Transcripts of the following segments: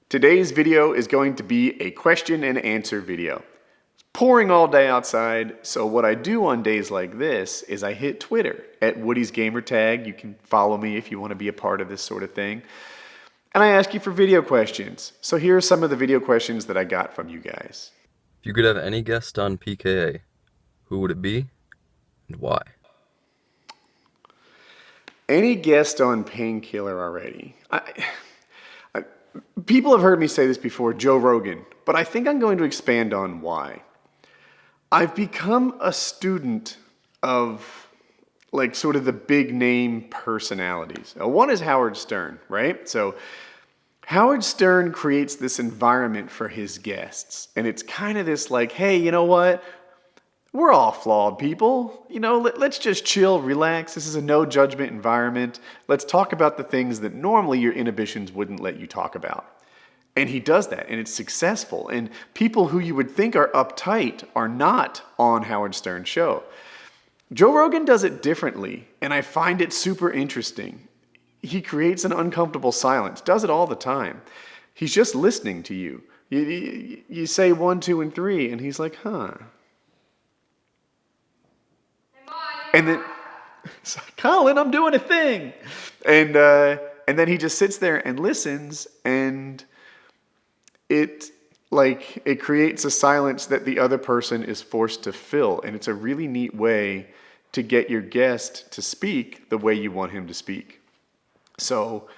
Today's video is going to be a question and answer video. It's pouring all day outside, so what I do on days like this is I hit Twitter at WoodysGamertag. You can follow me if you want to be a part of this sort of thing. And I ask you for video questions. So here are some of the video questions that I got from you guys. If you could have any guest on PKA, who would it be and why? Any guest on Painkiller already? People have heard me say this before, Joe Rogan, but I think I'm going to expand on why. I've become a student of like sort of the big name personalities. One is Howard Stern, right? So Howard Stern creates this environment for his guests, and it's kind of this like, hey, you know what? We're all flawed people. You know, let's just chill, relax. This is a no judgment environment. Let's talk about the things that normally your inhibitions wouldn't let you talk about. And he does that, and it's successful. And people who you would think are uptight are not on Howard Stern's show. Joe Rogan does it differently, and I find it super interesting. He creates an uncomfortable silence, does it all the time. He's just listening to you. You say 1, 2, and 3, and he's like, huh. And then, it's like, Colin, I'm doing a thing. And then he just sits there and listens, and it creates a silence that the other person is forced to fill. And it's a really neat way to get your guest to speak the way you want him to speak. So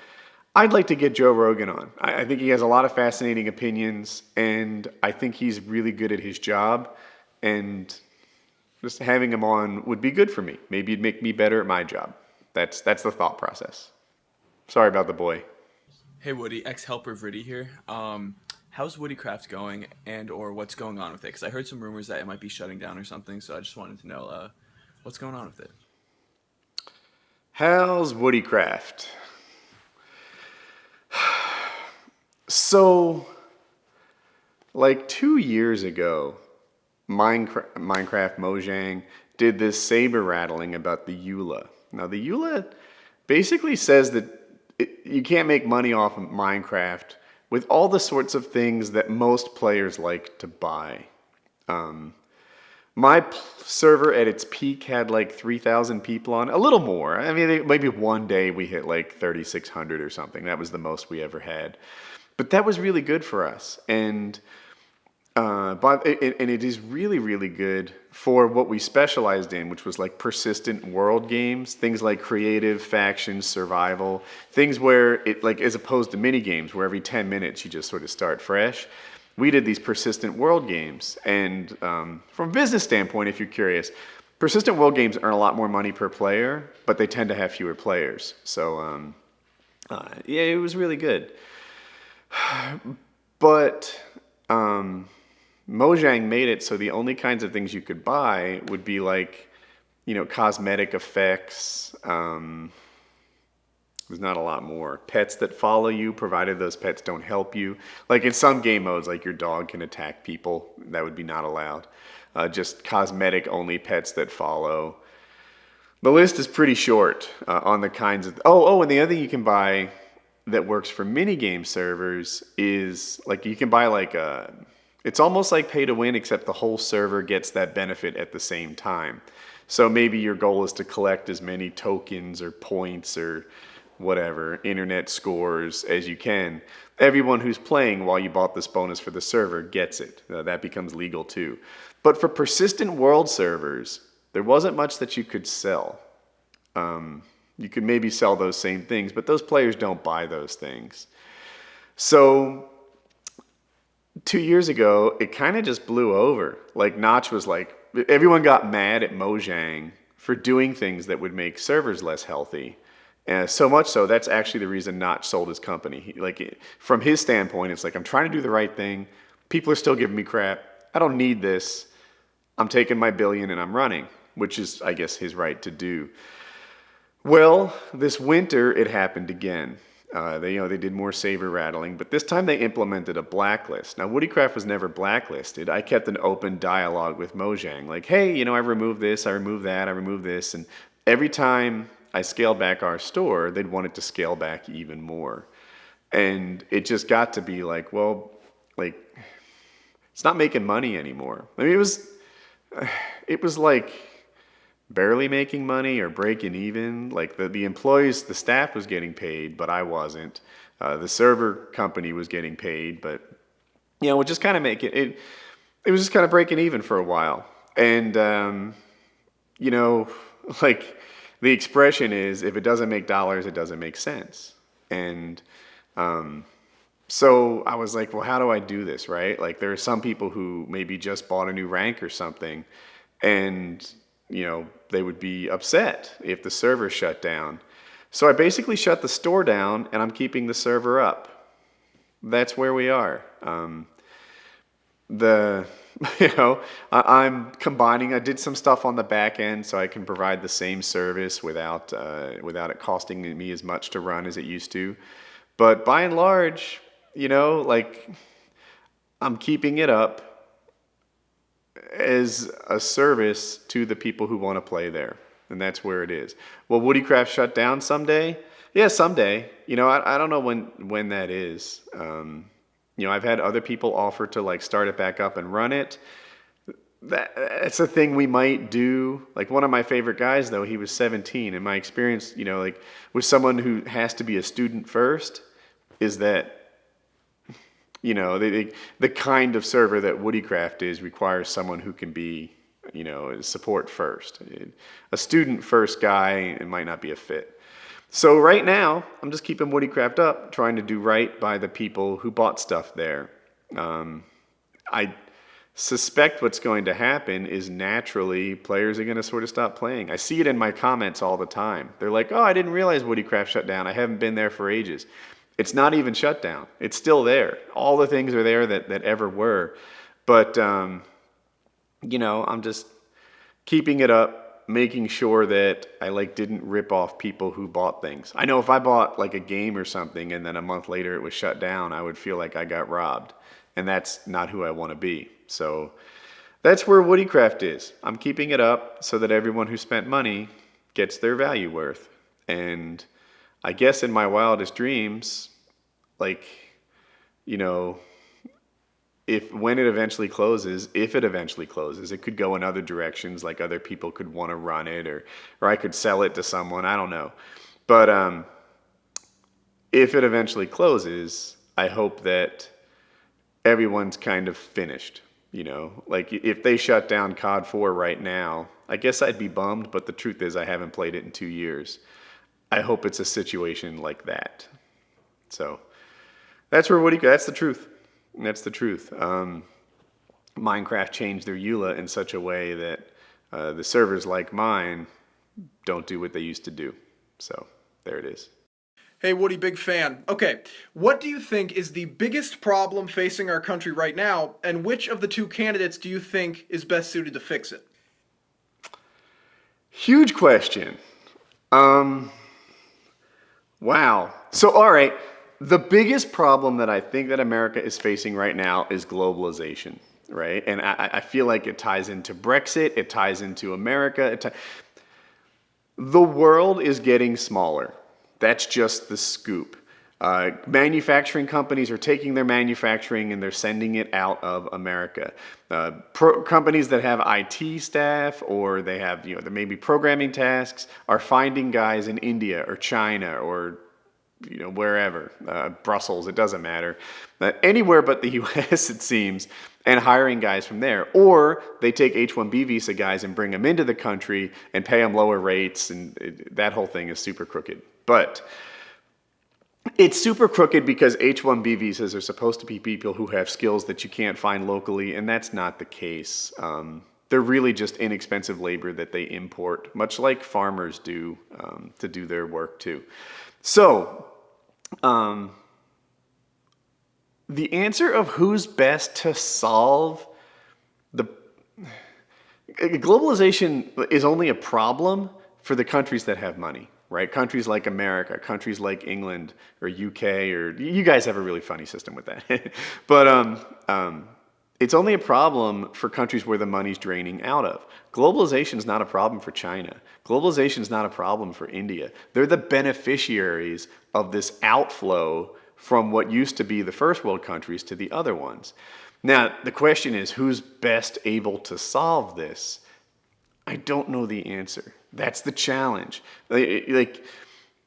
I'd like to get Joe Rogan on. I think he has a lot of fascinating opinions, and I think he's really good at his job. And just having him on would be good for me. Maybe it'd make me better at my job. That's the thought process. Sorry about the boy. Hey Woody, ex-helper Vriddy here. How's WoodyCraft going, and or what's going on with it? Because I heard some rumors that it might be shutting down or something, so I just wanted to know what's going on with it. How's WoodyCraft? So, like 2 years ago, Minecraft Mojang did this saber rattling about the EULA. Now the EULA basically says that you can't make money off of Minecraft with all the sorts of things that most players like to buy. My server at its peak had like 3,000 people on, a little more. I mean, maybe one day we hit like 3,600 or something. That was the most we ever had. But that was really good for us. And it is really, really good for what we specialized in, which was like persistent world games, things like creative, factions, survival, things where it like as opposed to mini games where every 10 minutes you just sort of start fresh. We did these persistent world games, and from a business standpoint, if you're curious, persistent world games earn a lot more money per player, but they tend to have fewer players. So yeah, it was really good. But Mojang made it so the only kinds of things you could buy would be like, you know, cosmetic effects. There's not a lot more. Pets that follow you, provided those pets don't help you. Like in some game modes, like your dog can attack people. That would be not allowed. Just cosmetic only pets that follow. The list is pretty short on the kinds of... Oh, and the other thing you can buy that works for minigame servers is like you can buy like a... It's almost like pay to win, except the whole server gets that benefit at the same time. So maybe your goal is to collect as many tokens or points or whatever, internet scores as you can. Everyone who's playing while you bought this bonus for the server gets it. That becomes legal too. But for persistent world servers, there wasn't much that you could sell. You could maybe sell those same things, but those players don't buy those things. So 2 years ago, it kind of just blew over. Like Notch was like, everyone got mad at Mojang for doing things that would make servers less healthy. So much so, that's actually the reason Notch sold his company. From his standpoint, it's like, I'm trying to do the right thing. People are still giving me crap. I don't need this. I'm taking my billion and I'm running, which is, I guess, his right to do. Well, this winter, it happened again. They did more saber rattling, but this time they implemented a blacklist. Now, WoodyCraft was never blacklisted. I kept an open dialogue with Mojang, like, hey, you know, I removed this, I removed that, I removed this, and every time I scaled back our store, they'd want it to scale back even more. And it just got to be like, well, like, it's not making money anymore. I mean, it was like barely making money or breaking even. Like the employees, the staff was getting paid, but I wasn't. The server company was getting paid, but it just kind of make it. It was just kind of breaking even for a while. And like the expression is, if it doesn't make dollars, it doesn't make sense. And so I was like, well, how do I do this, right? Like there are some people who maybe just bought a new rank or something, and they would be upset if the server shut down. So I basically shut the store down, and I'm keeping the server up. That's where we are. I'm combining. I did some stuff on the back end so I can provide the same service without it costing me as much to run as it used to. But by and large, like I'm keeping it up as a service to the people who want to play there. And that's where it is. Will WoodyCraft shut down someday? Yeah, someday. I don't know when that is. I've had other people offer to like start it back up and run it. That's a thing we might do. Like one of my favorite guys, though, he was 17. And my experience, like with someone who has to be a student first, is that the kind of server that WoodyCraft is requires someone who can be, support first. A student first guy, it might not be a fit. So right now, I'm just keeping WoodyCraft up, trying to do right by the people who bought stuff there. I suspect what's going to happen is naturally players are going to sort of stop playing. I see it in my comments all the time. They're like, oh, I didn't realize WoodyCraft shut down. I haven't been there for ages. It's not even shut down. It's still there. All the things are there that ever were. But, I'm just keeping it up, making sure that I didn't rip off people who bought things. I know if I bought like a game or something and then a month later it was shut down, I would feel like I got robbed. And that's not who I want to be. So that's where WoodyCraft is. I'm keeping it up so that everyone who spent money gets their value worth. And I guess in my wildest dreams, when it eventually closes, if it eventually closes, it could go in other directions, like other people could want to run it, or I could sell it to someone, I don't know. But if it eventually closes, I hope that everyone's kind of finished, Like if they shut down COD 4 right now, I guess I'd be bummed, but the truth is I haven't played it in 2 years. I hope it's a situation like that. So that's that's the truth. That's the truth. Minecraft changed their EULA in such a way that the servers like mine don't do what they used to do. So there it is. Hey, Woody, big fan. Okay, what do you think is the biggest problem facing our country right now, and which of the two candidates do you think is best suited to fix it? Huge question. Wow. So, all right. The biggest problem that I think that America is facing right now is globalization, right? And I feel like it ties into Brexit. It ties into America. The world is getting smaller. That's just the scoop. Manufacturing companies are taking their manufacturing and they're sending it out of America. Companies that have IT staff or they have, there may be programming tasks are finding guys in India or China or wherever, Brussels, it doesn't matter. Anywhere but the US, it seems, and hiring guys from there. Or they take H-1B visa guys and bring them into the country and pay them lower rates, and that whole thing is super crooked. But it's super crooked because H-1B visas are supposed to be people who have skills that you can't find locally, and that's not the case. They're really just inexpensive labor that they import, much like farmers do to do their work too. So, the answer of who's best to solve the globalization is only a problem for the countries that have money, right? Countries like America, countries like England or UK, or you guys have a really funny system with that. But it's only a problem for countries where the money's draining out of. Globalization is not a problem for China. Globalization is not a problem for India. They're the beneficiaries of this outflow from what used to be the first world countries to the other ones. Now, the question is, who's best able to solve this? I don't know the answer. That's the challenge. Like,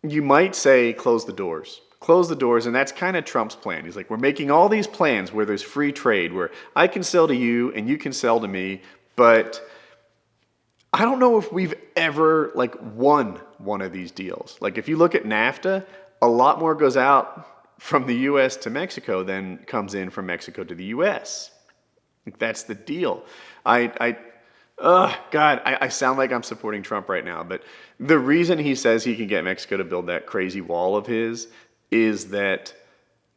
you might say, close the doors. Close the doors, and that's kind of Trump's plan. He's like, we're making all these plans where there's free trade, where I can sell to you and you can sell to me, but I don't know if we've ever like won one of these deals. Like if you look at NAFTA, a lot more goes out from the US to Mexico than comes in from Mexico to the US. Like that's the deal. I sound like I'm supporting Trump right now, but the reason he says he can get Mexico to build that crazy wall of his is that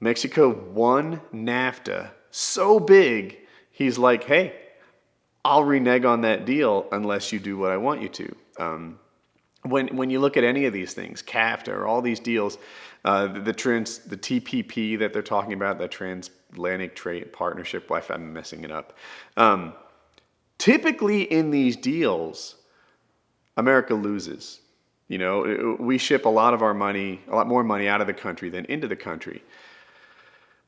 Mexico won NAFTA so big, he's like, hey, I'll renege on that deal unless you do what I want you to. When you look at any of these things, CAFTA or all these deals, the TPP that they're talking about, the Transatlantic Trade Partnership, if I'm messing it up. Typically in these deals, America loses. You know, we ship a lot more money out of the country than into the country.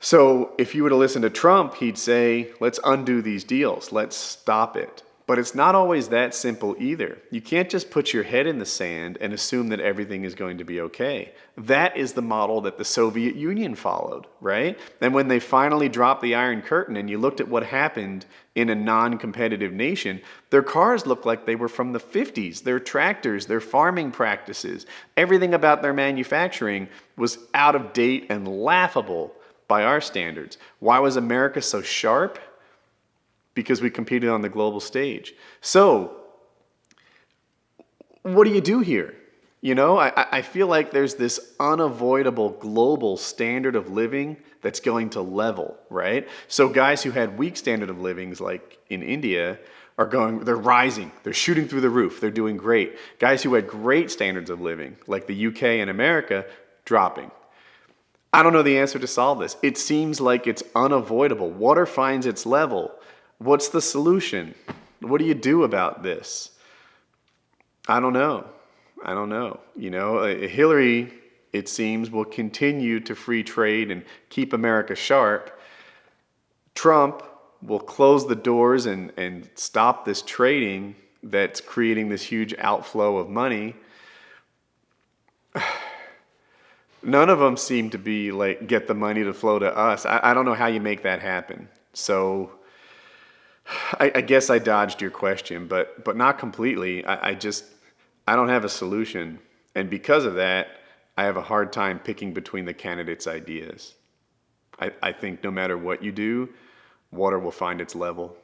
So if you were to listen to Trump, he'd say, let's undo these deals. Let's stop it. But it's not always that simple either. You can't just put your head in the sand and assume that everything is going to be okay. That is the model that the Soviet Union followed, right? And when they finally dropped the Iron Curtain and you looked at what happened in a non-competitive nation, their cars looked like they were from the 50s. Their tractors, their farming practices, everything about their manufacturing was out of date and laughable by our standards. Why was America so sharp? Because we competed on the global stage. So, what do you do here? You know, I feel like there's this unavoidable global standard of living that's going to level, right? So guys who had weak standard of livings, like in India, they're rising, they're shooting through the roof, they're doing great. Guys who had great standards of living, like the UK and America, dropping. I don't know the answer to solve this. It seems like it's unavoidable. Water finds its level. What's the solution? What do you do about this? I don't know. You know, Hillary, it seems, will continue to free trade and keep America sharp. Trump will close the doors and stop this trading that's creating this huge outflow of money. None of them seem to be like, get the money to flow to us. I don't know how you make that happen. So I guess I dodged your question, but not completely. I don't have a solution. And because of that, I have a hard time picking between the candidates' ideas. I think no matter what you do, water will find its level.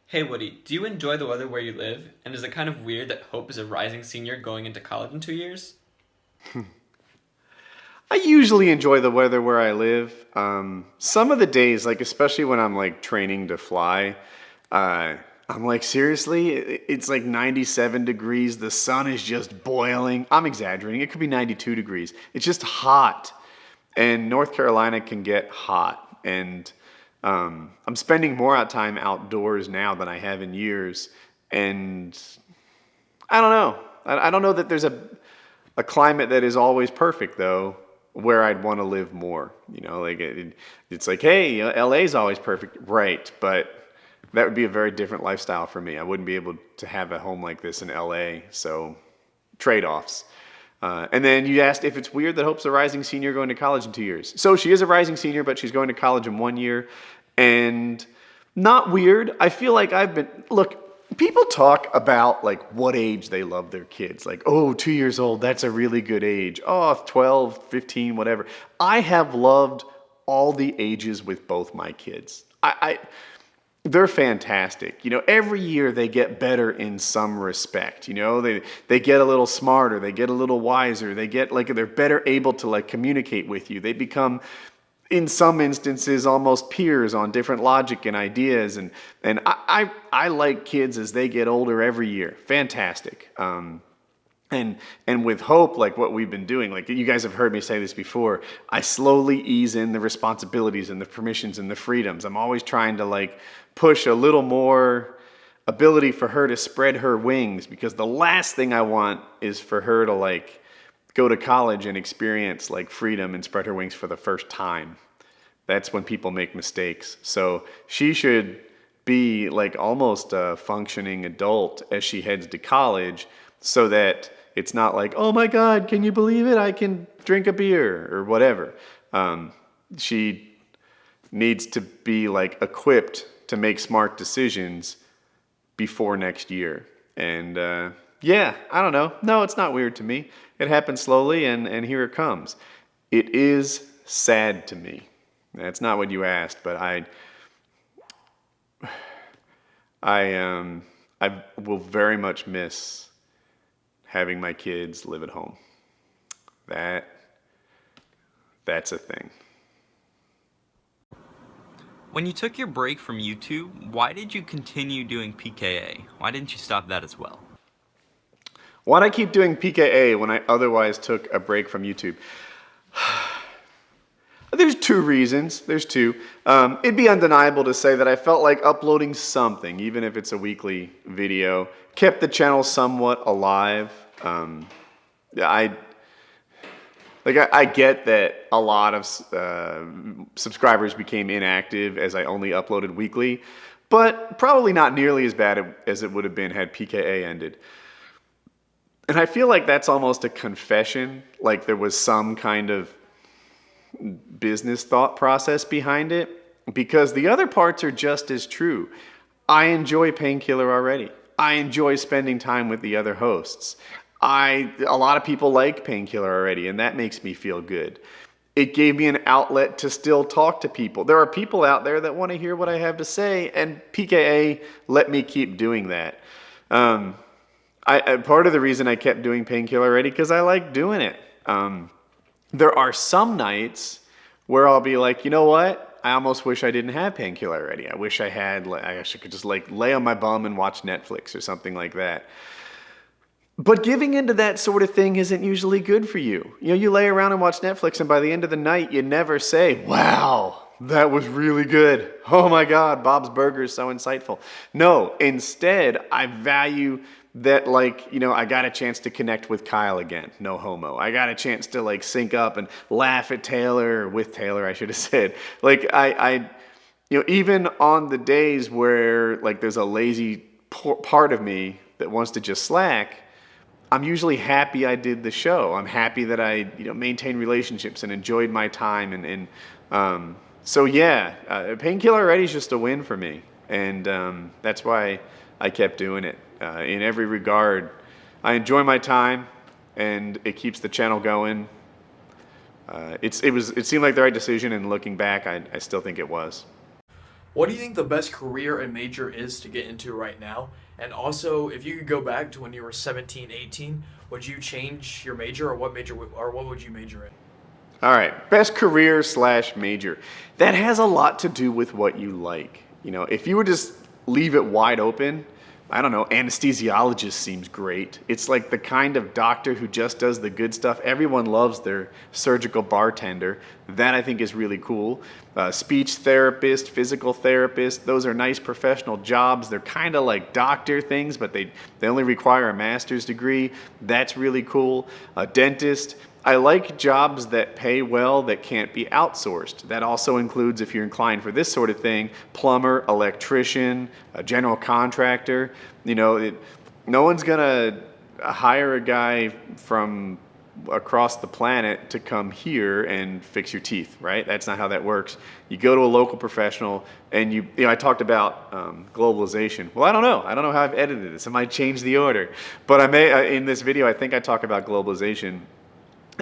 Hey Woody, do you enjoy the weather where you live? And is it kind of weird that Hope is a rising senior going into college in 2 years? I usually enjoy the weather where I live. Some of the days, like especially when I'm like training to fly, I'm like, seriously? It's like 97 degrees. The sun is just boiling. I'm exaggerating. It could be 92 degrees. It's just hot. And North Carolina can get hot. And I'm spending more time outdoors now than I have in years. And I don't know. I don't know that there's a climate that is always perfect, though, where I'd want to live more. You know, like it's like, hey, LA's always perfect. Right, but that would be a very different lifestyle for me. I wouldn't be able to have a home like this in LA, so trade-offs. And then you asked if it's weird that Hope's a rising senior going to college in 2 years. So she is a rising senior, but she's going to college in 1 year. And not weird. I feel like look, people talk about like what age they love their kids. Like, oh, 2 years old, that's a really good age. Oh, 12, 15, whatever. I have loved all the ages with both my kids. They're fantastic. You know, every year they get better in some respect. You know, they get a little smarter, they get a little wiser, they're better able to like communicate with you. They become, in some instances, almost peers on different logic and ideas. And I like kids as they get older every year. Fantastic. And with Hope, like what we've been doing, like you guys have heard me say this before, I slowly ease in the responsibilities and the permissions and the freedoms. I'm always trying to like push a little more ability for her to spread her wings, because the last thing I want is for her to like go to college and experience like freedom and spread her wings for the first time. That's when people make mistakes. So she should be like almost a functioning adult as she heads to college, so that it's not like, oh my God, can you believe it? I can drink a beer or whatever. She needs to be like equipped to make smart decisions before next year. And yeah, I don't know. No, it's not weird to me. It happened slowly, and here it comes. It is sad to me. That's not what you asked, but I will very much miss having my kids live at home. That's a thing. When you took your break from YouTube, why did you continue doing PKA? Why didn't you stop that as well? Why'd I keep doing PKA when I otherwise took a break from YouTube? There's two reasons. There's two. It'd be undeniable to say that I felt like uploading something, even if it's a weekly video, kept the channel somewhat alive. I get that a lot of subscribers became inactive as I only uploaded weekly, but probably not nearly as bad as it would have been had PKA ended. And I feel like that's almost a confession, like there was some kind of business thought process behind it, because the other parts are just as true. I enjoy Painkiller already. I enjoy spending time with the other hosts. A lot of people like Painkiller already, and that makes me feel good. It gave me an outlet to still talk to people. There are people out there that want to hear what I have to say, and PKA let me keep doing that. Part of the reason I kept doing Painkiller already, because I like doing it. There are some nights where I'll be like, you know what? I almost wish I didn't have Painkiller already. I wish I had. I wish I could just like lay on my bum and watch Netflix or something like that. But giving into that sort of thing isn't usually good for you. You know, you lay around and watch Netflix, and by the end of the night, you never say, wow, that was really good. Oh my God, Bob's Burger is so insightful. No, instead, I value that, like, you know, I got a chance to connect with Kyle again. No homo. I got a chance to like sync up and laugh at Taylor, or with Taylor, I should have said. Like, you know, even on the days where like there's a lazy part of me that wants to just slack, I'm usually happy I did the show. I'm happy that I, you know, maintained relationships and enjoyed my time. And so yeah, Painkiller already is just a win for me. And that's why I kept doing it. In every regard, I enjoy my time, and it keeps the channel going. It seemed like the right decision, and looking back, I still think it was. What do you think the best career and major is to get into right now? And also, if you could go back to when you were 17, 18, would you change your major, or what would you major in? All right, best career / major. That has a lot to do with what you like. You know, if you would just leave it wide open, I don't know, anesthesiologist seems great. It's like the kind of doctor who just does the good stuff. Everyone loves their surgical bartender. That I think is really cool. Speech therapist, physical therapist, those are nice professional jobs. They're kind of like doctor things, but they only require a master's degree. That's really cool. Dentist. I like jobs that pay well that can't be outsourced. That also includes, if you're inclined for this sort of thing, plumber, electrician, a general contractor. You know, no one's gonna hire a guy from across the planet to come here and fix your teeth, right? That's not how that works. You go to a local professional, and you know, I talked about globalization. Well, I don't know how I've edited this. I might change the order, but I may in this video. I think I talk about globalization.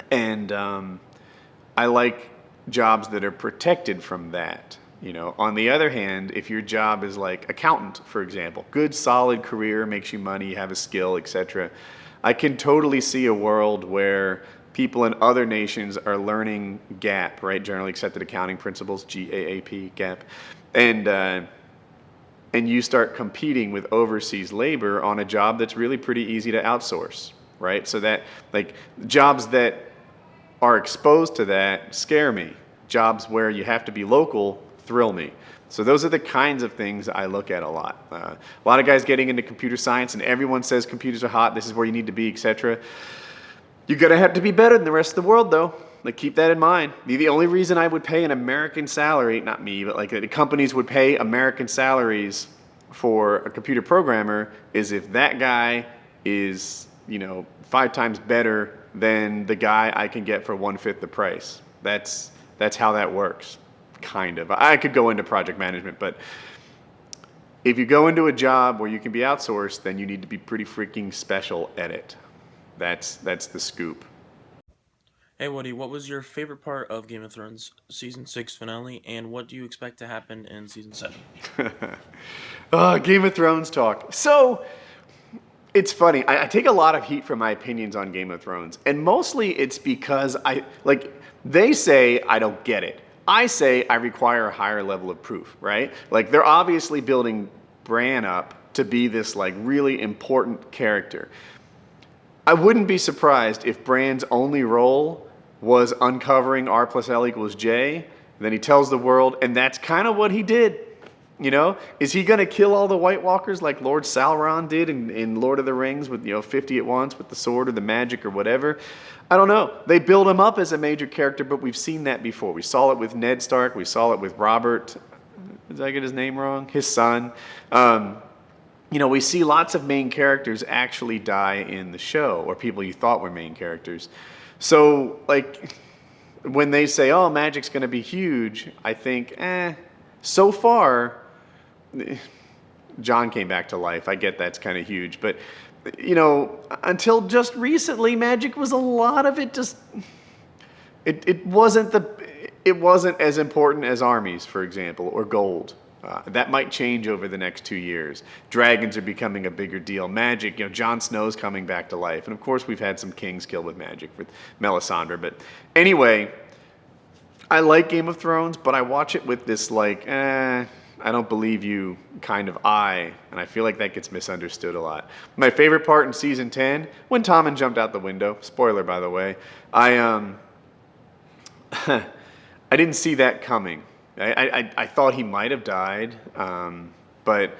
And I like jobs that are protected from that. You know, on the other hand, if your job is like accountant, for example, good solid career, makes you money, you have a skill, etc. I can totally see a world where people in other nations are learning GAAP, right? Generally accepted accounting principles, GAAP, GAAP, and you start competing with overseas labor on a job that's really pretty easy to outsource. Right? So that, like, jobs that are exposed to that scare me. Jobs where you have to be local thrill me. So those are the kinds of things I look at a lot. A lot of guys getting into computer science, and everyone says computers are hot, this is where you need to be, etc. You're gonna have to be better than the rest of the world, though. Like, keep that in mind. The only reason I would pay an American salary, not me, but like the companies would pay American salaries for a computer programmer is if that guy is, 5 times better than the guy I can get for 1/5 the price. That's how that works, kind of. I could go into project management, but if you go into a job where you can be outsourced, then you need to be pretty freaking special at it. That's the scoop. Hey Woody, what was your favorite part of Game of Thrones season 6 finale, and what do you expect to happen in season 7? Game of Thrones talk. So, it's funny. I take a lot of heat for my opinions on Game of Thrones, and mostly it's because they say I don't get it. I say I require a higher level of proof, right? Like, they're obviously building Bran up to be this like really important character. I wouldn't be surprised if Bran's only role was uncovering R plus L equals J, and then he tells the world, and that's kind of what he did. Is he going to kill all the White Walkers like Lord Sauron did in Lord of the Rings with 50 at once with the sword or the magic or whatever? I don't know. They build him up as a major character, but we've seen that before. We saw it with Ned Stark. We saw it with Robert. Did I get his name wrong? His son. We see lots of main characters actually die in the show, or people you thought were main characters. So, when they say, oh, magic's going to be huge, I think, so far, John came back to life. I get that's kind of huge. But, until just recently, magic was a lot of it just... It wasn't as important as armies, for example, or gold. That might change over the next 2 years. Dragons are becoming a bigger deal. Magic, Jon Snow's coming back to life. And of course, we've had some kings killed with magic with Melisandre. But anyway, I like Game of Thrones, but I watch it with this I don't believe you kind of eye. And I feel like that gets misunderstood a lot. My favorite part in season 10, when Tommen jumped out the window, spoiler by the way, I didn't see that coming. I thought he might have died, but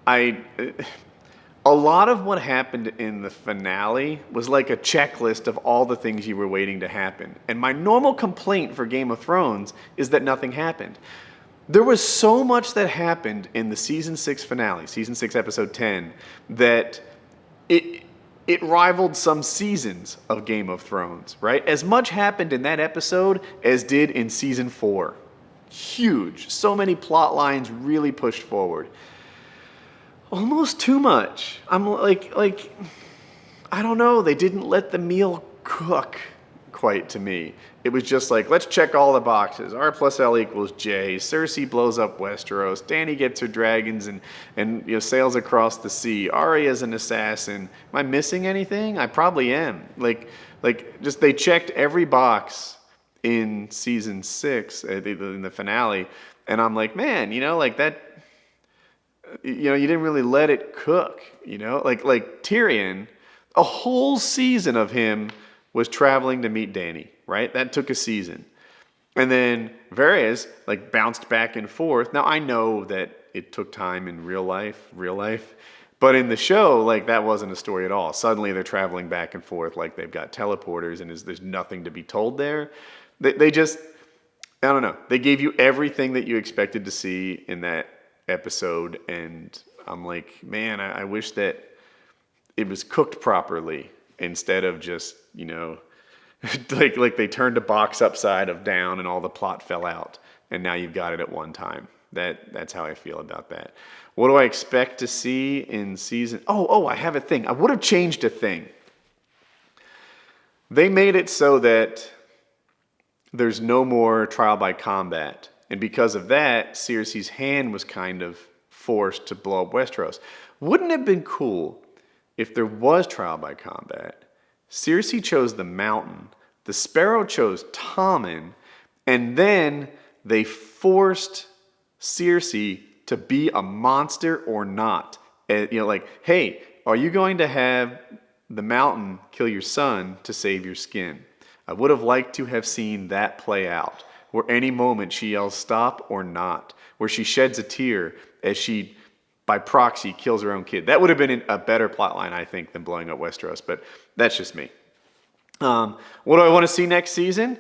a lot of what happened in the finale was like a checklist of all the things you were waiting to happen. And my normal complaint for Game of Thrones is that nothing happened. There was so much that happened in the season 6 finale, season 6 episode 10, that it rivaled some seasons of Game of Thrones, right? As much happened in that episode as did in season 4. Huge. So many plot lines really pushed forward. Almost too much. I'm like, I don't know. They didn't let the meal cook quite to me. It was just like, let's check all the boxes. R plus L equals J. Cersei blows up Westeros. Dany gets her dragons and sails across the sea. Arya's an assassin. Am I missing anything? I probably am. Just they checked every box in season 6, in the finale, and I'm like, man, that, you didn't really let it cook, like Tyrion, a whole season of him was traveling to meet Dany, right? That took a season. And then Varys, bounced back and forth. Now, I know that it took time in real life, but in the show, that wasn't a story at all. Suddenly they're traveling back and forth like they've got teleporters and there's nothing to be told there. They just, I don't know. They gave you everything that you expected to see in that episode, and I'm like, man, I wish that it was cooked properly instead of just, like they turned a box upside down and all the plot fell out, and now you've got it at one time. That's how I feel about that. What do I expect to see in season? Oh, I have a thing. I would have changed a thing. They made it so that there's no more trial by combat. And because of that, Cersei's hand was kind of forced to blow up Westeros. Wouldn't it have been cool if there was trial by combat? Cersei chose the mountain, the Sparrow chose Tommen, and then they forced Cersei to be a monster or not. Hey, are you going to have the mountain kill your son to save your skin? I would have liked to have seen that play out, where any moment she yells stop or not, where she sheds a tear as she, by proxy, kills her own kid. That would have been a better plotline, I think, than blowing up Westeros, but that's just me. What do I want to see next season?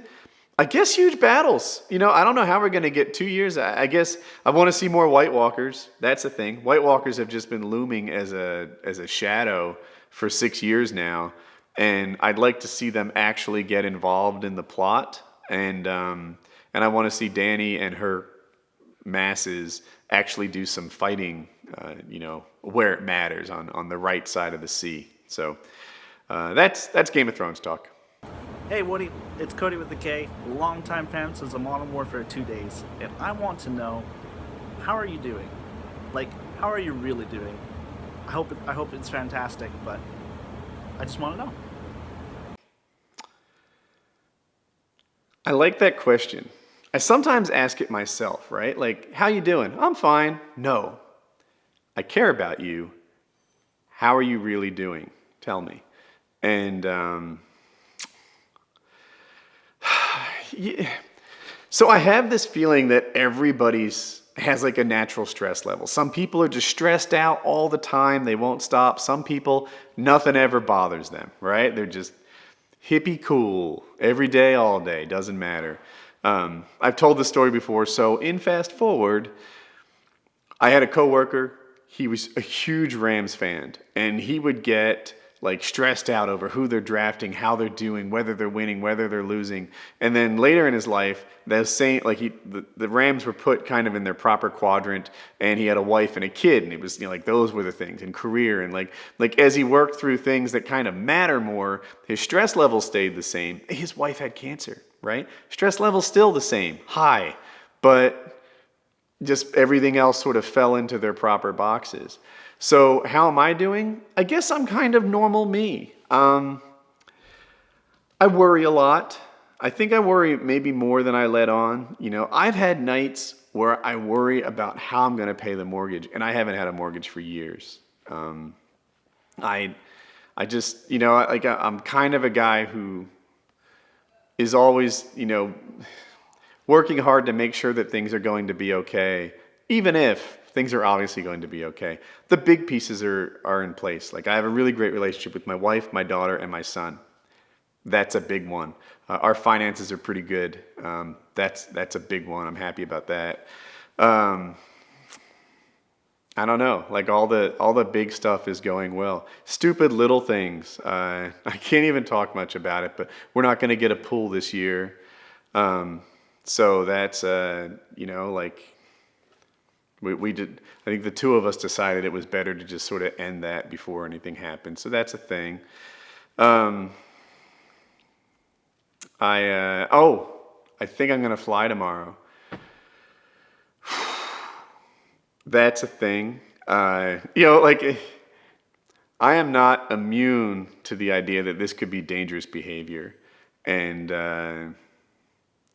I guess huge battles. I don't know how we're going to get 2 years. I guess I want to see more White Walkers. That's the thing. White Walkers have just been looming as a shadow for 6 years now, and I'd like to see them actually get involved in the plot. And I want to see Dany and her masses actually do some fighting. Where it matters on the right side of the sea. So that's Game of Thrones talk. Hey Woody, it's Cody with the K, longtime fan since the Modern Warfare 2 days, and I want to know, how are you doing? Like, how are you really doing? I hope it's fantastic, but I just want to know. I like that question. I sometimes ask it myself, right? Like, how you doing? I'm fine. No. I care about you. How are you really doing? Tell me. And yeah. So I have this feeling that everybody's has like a natural stress level. Some people are just stressed out all the time. They won't stop. Some people, nothing ever bothers them, right? They're just hippie cool every day, all day. Doesn't matter. I've told this story before. So in Fast Forward, I had a coworker. He was a huge Rams fan, and he would get like stressed out over who they're drafting, how they're doing, whether they're winning, whether they're losing. And then later in his life, the Rams were put kind of in their proper quadrant, and he had a wife and a kid, and it was like those were the things, and career, and like as he worked through things that kind of matter more, his stress level stayed the same. His wife had cancer, right? Stress level still the same, high, but just everything else sort of fell into their proper boxes. So how am I doing? I guess I'm kind of normal me. I worry a lot. I think I worry maybe more than I let on. I've had nights where I worry about how I'm going to pay the mortgage, and I haven't had a mortgage for years. I just, I'm kind of a guy who is always, working hard to make sure that things are going to be okay, even if things are obviously going to be okay. The big pieces are in place. Like, I have a really great relationship with my wife, my daughter, and my son. That's a big one. Our finances are pretty good. That's a big one. I'm happy about that. I don't know. Like, all the big stuff is going well. Stupid little things. I can't even talk much about it, but we're not going to get a pool this year. So that's we did. I think the two of us decided it was better to just sort of end that before anything happened. So that's a thing. I think I'm gonna fly tomorrow. That's a thing. I am not immune to the idea that this could be dangerous behavior, and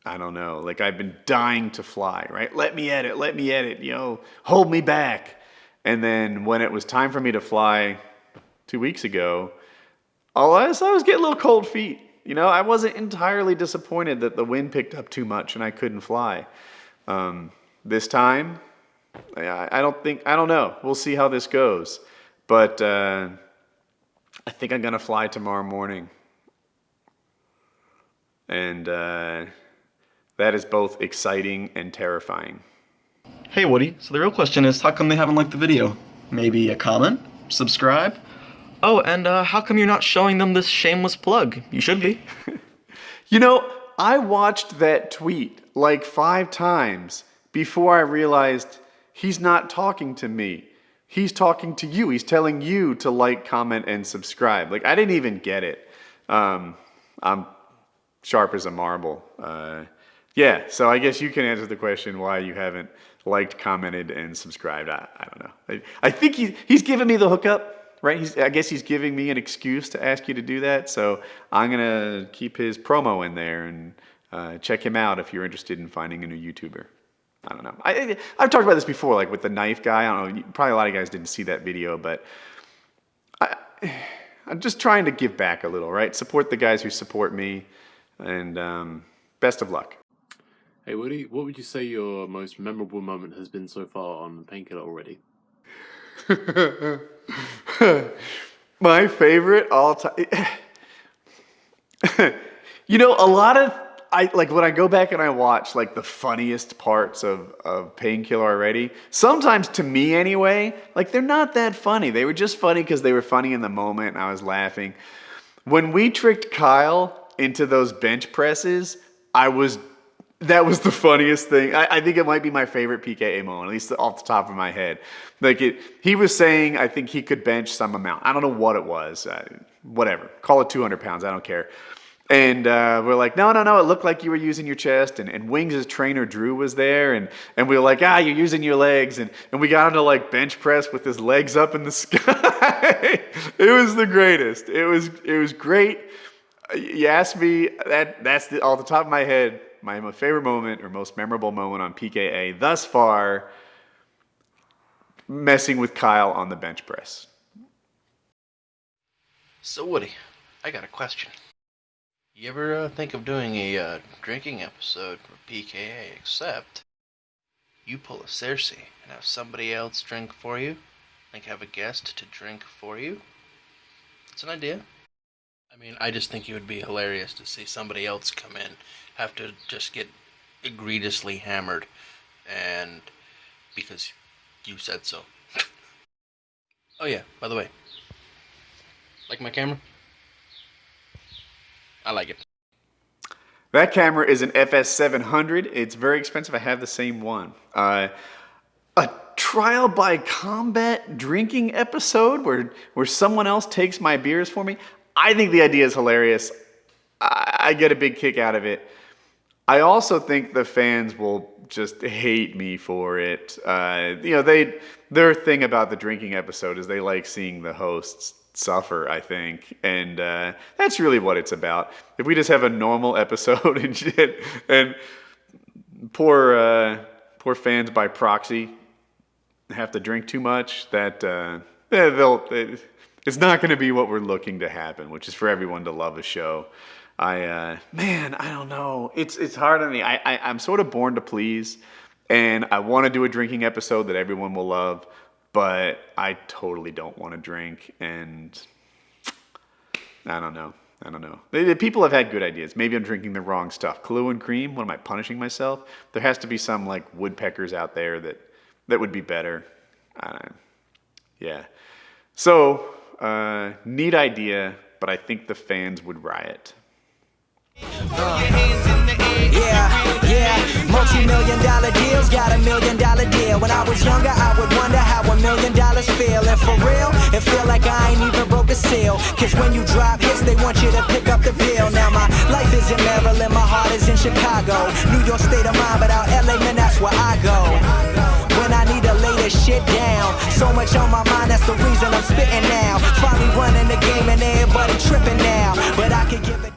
I don't know. Like, I've been dying to fly, right? Let me at it, hold me back. And then when it was time for me to fly 2 weeks ago, I was getting a little cold feet. I wasn't entirely disappointed that the wind picked up too much and I couldn't fly. This time, I don't know. We'll see how this goes. But I think I'm going to fly tomorrow morning. And that is both exciting and terrifying. Hey Woody, so the real question is, how come they haven't liked the video? Maybe a comment? Subscribe? Oh, and how come you're not showing them this shameless plug? You should be. I watched that tweet like 5 times before I realized he's not talking to me. He's talking to you. He's telling you to like, comment, and subscribe. Like, I didn't even get it. I'm sharp as a marble. Yeah, so I guess you can answer the question why you haven't liked, commented, and subscribed. I don't know. I think he's giving me the hookup, right? I guess he's giving me an excuse to ask you to do that. So I'm going to keep his promo in there and check him out if you're interested in finding a new YouTuber. I don't know. I've talked about this before, like with the knife guy. I don't know. Probably a lot of guys didn't see that video, but I'm just trying to give back a little, right? Support the guys who support me, and best of luck. Hey Woody, what would you say your most memorable moment has been so far on Painkiller already? My favorite all time. You know, a lot of like when I go back and I watch like the funniest parts of Painkiller already, sometimes to me anyway, like they're not that funny. They were just funny because they were funny in the moment and I was laughing. When we tricked Kyle into those bench presses, that was the funniest thing. I think it might be my favorite PKA moment, at least off the top of my head. Like he was saying, I think he could bench some amount. I don't know what it was. Whatever. Call it 200 pounds. I don't care. And we're like, no, it looked like you were using your chest. And Wings' trainer, Drew, was there. And we were like, you're using your legs. And we got him to like bench press with his legs up in the sky. It was the greatest. It was great. You asked me, that's off the top of my head, my favorite moment or most memorable moment on PKA thus far, messing with Kyle on the bench press. So Woody, I got a question. You ever think of doing a drinking episode for PKA, except you pull a Cersei and have somebody else drink for you? Like have a guest to drink for you? It's an idea. I mean, I just think it would be hilarious to see somebody else come in, have to just get egregiously hammered, and because you said so. Oh yeah, by the way, like my camera? I like it. That camera is an FS700. It's very expensive. I have the same one. A trial by combat drinking episode where someone else takes my beers for me. I think the idea is hilarious. I get a big kick out of it. I also think the fans will just hate me for it. Their thing about the drinking episode is they like seeing the hosts suffer, I think, and that's really what it's about. If we just have a normal episode and shit, and poor fans by proxy have to drink too much, it's not going to be what we're looking to happen, which is for everyone to love a show. I don't know. It's hard on me. I'm sort of born to please, and I want to do a drinking episode that everyone will love, but I totally don't want to drink, and I don't know. People have had good ideas. Maybe I'm drinking the wrong stuff. Kahlua and cream? What am I, punishing myself? There has to be some like woodpeckers out there that would be better. Yeah. So, neat idea, but I think the fans would riot. Multi-million-dollar deals, got $1 million deal. When I was younger, I would wonder how $1 million feel. And for real, it feel like I ain't even broke a seal. Cause when you drop hits, they want you to pick up the bill. Now my life is in Maryland, my heart is in Chicago. New York state of mind, but out LA, man, that's where I go. When I need to lay this shit down, so much on my mind, that's the reason I'm spitting now. Finally running the game and everybody tripping now.